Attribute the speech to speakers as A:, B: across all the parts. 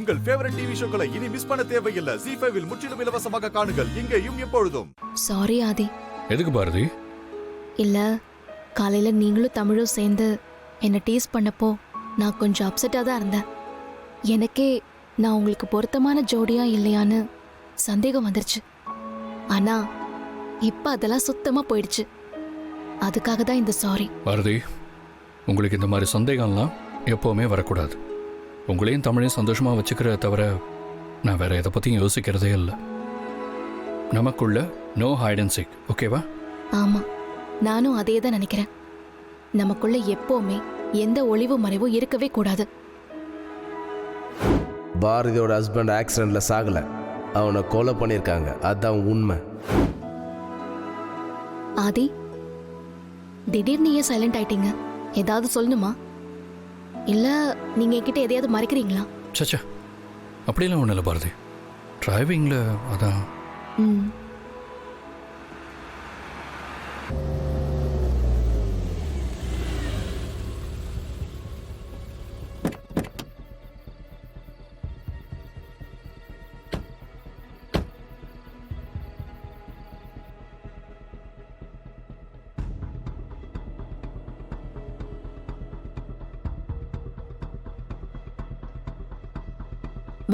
A: உங்கள் favourite TV ஷோக்களை இனி miss பண்ண தேவையில்லை. ZEE5 இல் முற்றிலும் இலவசமாக காணுங்கள், இங்கேயும் எப்பொழுதும்.
B: சாரி ஆதி.
C: எதுக்கு பாரதி?
B: இல்ல, காலையில நீங்களும் தமிழும் சேர்ந்து என்ன டீஸ் பண்ணப்போ நான் கொஞ்சம் அப்செட்டா தான் இருந்தேன். எனக்கே நான் உங்களுக்கு பொருத்தமான ஜோடியா இல்லையான்னு சந்தேகம் வந்துருச்சு. ஆனா இப்ப அதெல்லாம் சுத்தமா போயிடுச்சு. அதுக்காக தான் இந்த சாரி.
C: பாரதி, உங்களுக்கு இந்த மாதிரி சந்தேகம்லாம் எப்போவுமே வரக்கூடாது. உங்களையும் தமிழையும் சந்தோஷமா வச்சுக்கிறத தவிர நான் வேற எதை பற்றியும் யோசிக்கிறதே இல்லை. நமக்குள்ள நோ ஹைட் அண்ட் சீக், ஓகேவா?
B: ஆமா, நானும் அதே தான் நினைக்கிறேன். நமக்குள்ள எப்பவுமே எந்த ஒளிவு மறைவும் இருக்கவே கூடாது.
D: பாரதியோட ஹஸ்பண்ட் ஆக்சிடென்ட்ல சாகல, அவனை கொலை பண்ணியிருக்காங்க. அதான் உண்மை.
B: ஆதி, திடீர்னு ஏன் சைலண்ட் ஆயிட்டீங்க? ஏதாவது சொல்லணுமா? இல்ல நீங்க என்கிட்ட எதையாவது மறைக்கிறீங்களா?
C: சச்சா, அப்படிலாம் ஒன்றும் இல்லை பாரதி. டிரைவிங்கில் அதான்.
B: ம்,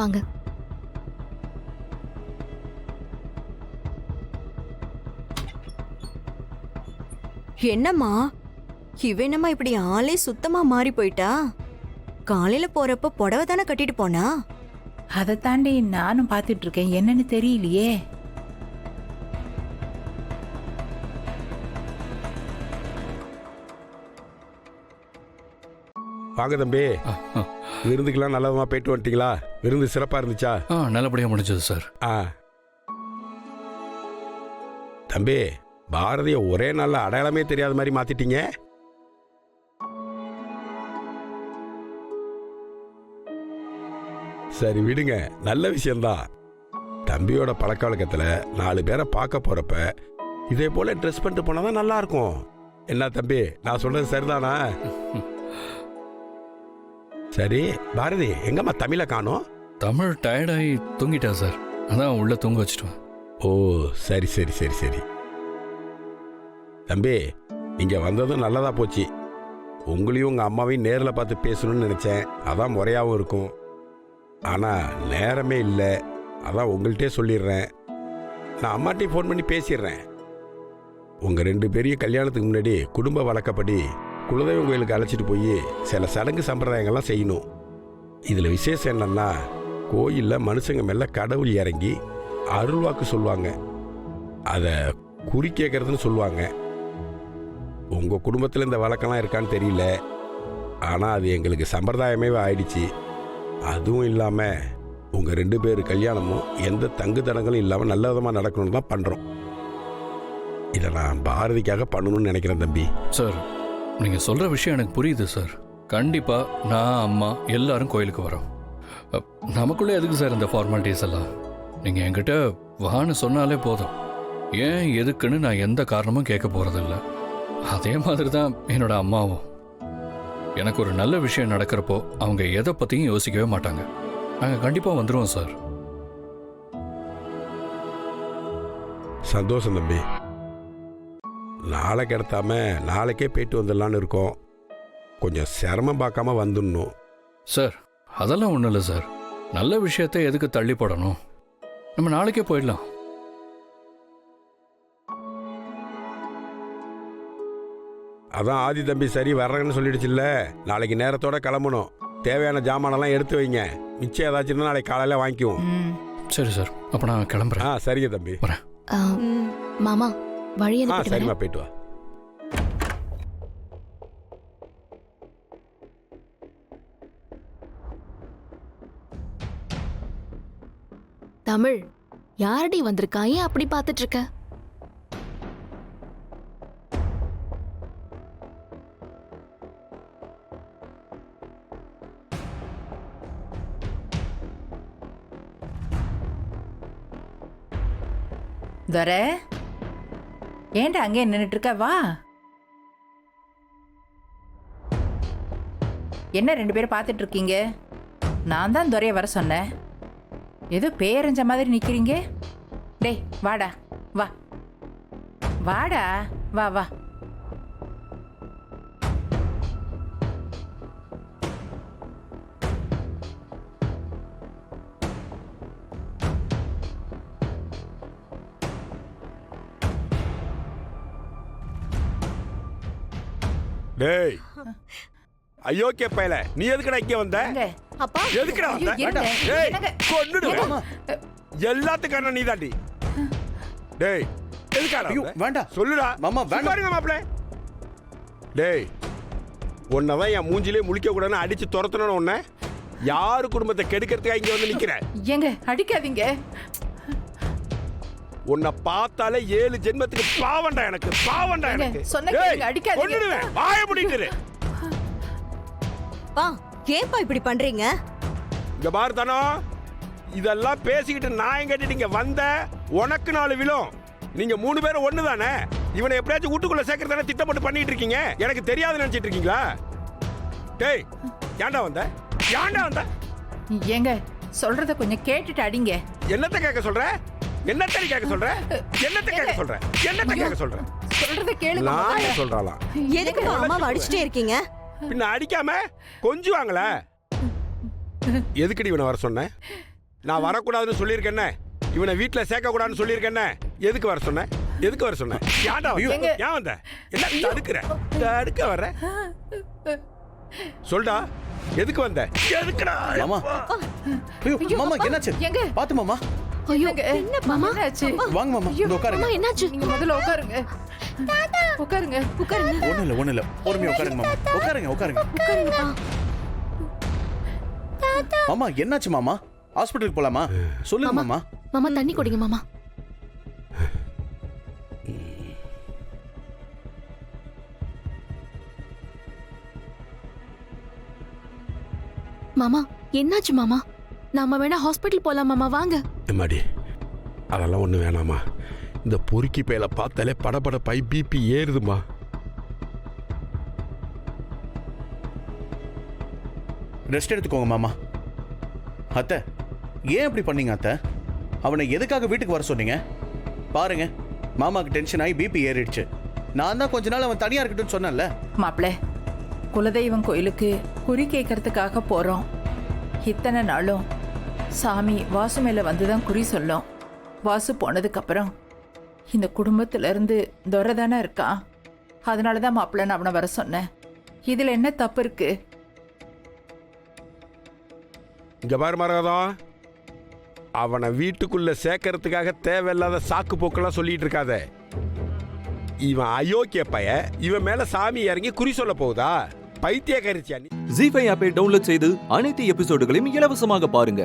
B: வாங்க.
E: என்னம்மா இவனம்மா இப்படி ஆளே சுத்தமா மாறி போயிட்டா? காலையில போறப்ப புடவை தானே கட்டிட்டு போனா?
F: அதை தாண்டி நானும் பார்த்துட்டு இருக்கேன், என்னன்னு தெரியலையே.
G: வாங்க தம்பி, விருந்துக்கெல்லாம் நல்லதமா போயிட்டு வந்துட்டீங்களா? விருந்து சிறப்பா இருந்துச்சா?
C: நல்லபடியாக முடிஞ்சது சார்.
G: தம்பி, பாரதிய ஒரே நாள்ல அடையாளமே தெரியாத மாதிரி மாத்திட்டீங்க. சரி விடுங்க, நல்ல விஷயம்தான். தம்பியோட பழக்க வழக்கத்துல 4 பேரை பார்க்க போறப்ப இதே போல ட்ரெஸ் பண்ணிட்டு போனாதான் நல்லா இருக்கும். என்ன தம்பி, நான் சொல்றது சரிதானா? சரி பாரதி, எங்கம்மா தமிழை காணோம்?
C: தமிழ் டயர்டாகி தூங்கிட்டா சார், அதான் உள்ள தூங்க வச்சுட்டுவேன்.
G: ஓ சரி சரி சரி சரி. தம்பி, இங்க வந்ததும் நல்லதா போச்சு. உங்களையும் உங்க அம்மாவையும் நேரில் பார்த்து பேசணும்னு நினைச்சேன், அதான் முறையாகவும் இருக்கும். ஆனா நேரமே இல்லை, அதான் உங்கள்கிட்டே சொல்லிடுறேன். நான் அம்மாட்டையும் ஃபோன் பண்ணி பேசிடுறேன். உங்க 2 பேரையும் கல்யாணத்துக்கு முன்னாடி குடும்ப வழக்கப்படி குலதெய்வம் கோயிலுக்கு அழைச்சிட்டு போய் சில சடங்கு சம்பிரதாயங்கள்லாம் செய்யணும். இதில் விசேஷம் என்னன்னா, கோயிலில் மனுஷங்க மேலே கடவுள் இறங்கி அருள்வாக்கு சொல்லுவாங்க. அதை குறி கேட்கறதுன்னு சொல்லுவாங்க. உங்கள் குடும்பத்தில் இந்த வழக்கம்லாம் இருக்கான்னு தெரியல, ஆனால் அது எங்களுக்கு சம்பிரதாயமே ஆயிடுச்சு. அதுவும் இல்லாமல் உங்கள் 2 பேர் கல்யாணமும் எந்த தங்கு தடங்களும் இல்லாமல் நல்ல விதமாக நடக்கணும்னு தான் பண்ணுறோம். இதை நான் பாரதிக்காக பண்ணணும்னு நினைக்கிறேன் தம்பி.
C: சார், நீங்கள் சொல்கிற விஷயம் எனக்கு புரியுது சார். கண்டிப்பாக நான், அம்மா எல்லாரும் கோயிலுக்கு வரோம். நமக்குள்ளே எதுக்கு சார் இந்த ஃபார்மாலிட்டிஸ் எல்லாம்? நீங்கள் என்கிட்ட வான்னு சொன்னாலே போதும். ஏன் எதுக்குன்னு நான் எந்த காரணமும் கேட்க போகிறதில்ல. அதே மாதிரி தான் என்னோட அம்மாவும். எனக்கு ஒரு நல்ல விஷயம் நடக்கிறப்போ அவங்க எதை பற்றியும் யோசிக்கவே மாட்டாங்க. நாங்கள் கண்டிப்பாக வந்துடுவோம் சார்.
G: சந்தோஷம் தம்பி. நாளை கிடத்தாம நாளைக்கே போயிட்டு வந்துடலான்னு இருக்கோம். கொஞ்சம் சிரமம் பார்க்காம வந்துடணும்.
C: சார், அதெல்லாம் ஒன்றும் இல்லை சார். நல்ல விஷயத்தை எதுக்கு தள்ளி போடணும்? நம்ம நாளைக்கே போயிடலாம்.
G: அதான் ஆதி தம்பி சரி வர்றேன்னு சொல்லிடுச்சுல்ல, நாளைக்கு நேரத்தோட கிளம்பணும். தேவையான ஜாமானெல்லாம் எடுத்து வைங்க. மிச்சம் ஏதாச்சும் நாளைக்கு காலையில் வாங்கிக்குவோம்.
C: சரி சார், அப்போ நான் கிளம்புறேன்.
G: சரிங்க தம்பி,
C: வரேன்.
B: மாமா, வழி அனுப்பிட்டு
G: சரிம்மா,
B: வரேன்.
G: போயிட்டு வா.
B: தமிழ், யாரடி வந்திருக்கா? ஏன் அப்படி பார்த்துட்டு இருக்க?
F: துரை, ஏன்டா அங்கே நின்றுட்டு இருக்க? வா. என்ன 2 பேரும் பார்த்துட்டு இருக்கீங்க? நான் தான் துரைய வர சொன்னேன். ஏதோ பேரஞ்ச மாதிரி நிக்கிறீங்க. டேய் வாடா, வா வாடா, வா வா.
G: டேய் அயோக்கிய பயல, நீ எதுக்குடா இங்க வந்த?
F: எங்க?
E: அப்பா
G: எதுக்குடா வந்த?
F: ஐயோ, இருங்க.
G: டேய்
F: என்னங்க?
G: கொன்னுடுவேன். எல்லாத்துக்கான நீ தாண்டி. டேய் எதுக்காடா
H: ஐயோ,
G: வந்த?
H: வேண்டாம்.
G: சொல்லுடா.
H: மாமா, வேண்டாம்.
G: பாருங்க மாப்ள. டேய் உன்னதான் என் மூஞ்சிலே முழிக்க கூடாதுன்னு அடிச்சு துரத்தணும். உன்னை யாரு குடும்பத்தை கெடுக்கிறதுக்காக இங்க வந்து நிக்கிற?
F: ஏங்க அடிக்காதீங்க.
G: உன்னை பார்த்தாலே 7 ஜென்மத்துக்கு பாவண்டா எனக்கு, பாவண்டா
F: ஏங்க,
G: எனக்கு.
F: சொன்னா
G: டேய்,
F: கேளுங்க, அடிக்காதீங்க.
G: கொன்னுடுவேன். வாயை மூடிட்டு இரு.
E: பா ஏன்பா இப்படி பண்றீங்க?
G: இங்க பாரு தானோ, இதெல்லாம் பேசிக்கிட்டு நான் கேட்டுட்டு இங்க வந்த உனக்கு 4 விழும். நீங்க 3 பேரும் ஒண்ணு தானே. இவனை எப்படியாச்சும் வீட்டுக்குள்ள சேர்க்கறதானே திட்டப்பட்டு பண்ணிட்டு இருக்கீங்க. எனக்கு தெரியாது நினைச்சிட்டு இருக்கீங்களா? டேய் ஏன்டா வந்த? ஏன்டா வந்த?
F: ஏங்க சொல்றத கொஞ்சம் கேட்டுட்டு அடிங்க.
G: என்னத்த கேட்க சொல்ற? என்னத்த நீ கேட்க சொல்ற? என்னத்த கேட்க சொல்ற? என்னத்த கேட்க சொல்ற?
F: சொல்றத கேளுங்க
G: நான்
F: முதல்ல.
G: சொல்றாளாம்.
E: எதுக்கு அம்மாவை அடிச்சுட்டே இருக்கீங்க?
G: பின்ன அடிக்காம கொஞ்சுவாங்களே. எதுக்குடி இவனை வர சொன்ன? நான் வரக்கூடாதுன்னு சொல்லியிருக்கேன்ன. இவனை வீட்டுல சேர்க்க கூடாதுன்னு சொல்லியிருக்கேன்ன. எதுக்கு வர சொன்ன? எதுக்கு வர சொன்ன? ஏன்டா வந்த? ஏன் வந்த? என்ன தடுக்கிற? தடுக்க வர? சொல்டா, எதுக்கு வந்த? எதுக்குடா?
H: மாமா ஐயோ, மாமா என்னாச்சு?
F: எங்க?
H: பாத்து மாமா.
B: ஐயோ
F: என்ன மாமா என்னாச்சு?
H: வாங்க மாமா, இந்த உட்காருங்க.
B: அம்மா என்னாச்சு?
F: நீங்க முதல்ல உட்காருங்க. உட்காருங்க.
H: ஒண்ணு இல்ல பொறுமையா உட்காருங்க மாமா. உட்காருங்க.
B: உட்காருங்கப்பா.
H: மாமா என்னாச்சு மாமா? ஹாஸ்பிட்டலுக்கு போலாமா? சொல்லுங்க மாமா.
B: மாமா தண்ணி குடிங்க மாமா. மாமா என்னாச்சு மாமா? நாம வேணா ஹாஸ்பிட்டல் போலாம் மாமா, வாங்க.
G: எம்மாடி, அதெல்லாம் ஒண்ணு வேணாமா. இந்த பொறுக்கி பையில பார்த்தாலே படபடப்பாய் பிபி ஏறுதுமா.
H: ரெஸ்ட் எடுத்துக்கோங்க மாமா. அத்தை ஏன் இப்படி பண்ணீங்க அத்தை? அவனை எதுக்காக வீட்டுக்கு வர சொன்னீங்க? பாருங்க, மாமாக்கு டென்ஷன் ஆகி பிபி ஏறிடுச்சு. நான் தான் கொஞ்ச நாள் அவன் தனியா இருக்கட்டும்னு சொன்னேன்ல.
F: மாப்பிள்ள, குலதெய்வம் கோயிலுக்கு குறி கேட்கறதுக்காக போறோம். இத்தனை நாளும் சாமி வாசு மேல வந்துதான் குறி சொல்லும். வாசு போனதுக்கு அப்புறம் இந்த குடும்பத்துல இருந்து துரை தானே இருக்கான். அதனாலதான் மாப்பிள்ள நான் அவனை வர சொன்னேன். இதுல என்ன தப்பு இருக்கு?
G: இங்க பாரு மரகதம், அவனை வீட்டுக்குள்ள சேர்க்கறதுக்காக தேவையில்லாத சாக்கு போக்கெல்லாம் சொல்லிட்டு இருக்காத. இவன் அயோக்கிய பைய, இவன் மேல சாமி இறங்கி குறி சொல்ல போகுதா? பைத்திய கரிச்சியா நீ?
I: ஜீ5 ஆப்பை டவுன்லோட் செய்து அனைத்து எபிசோடுகளையும் இலவசமாக பாருங்க.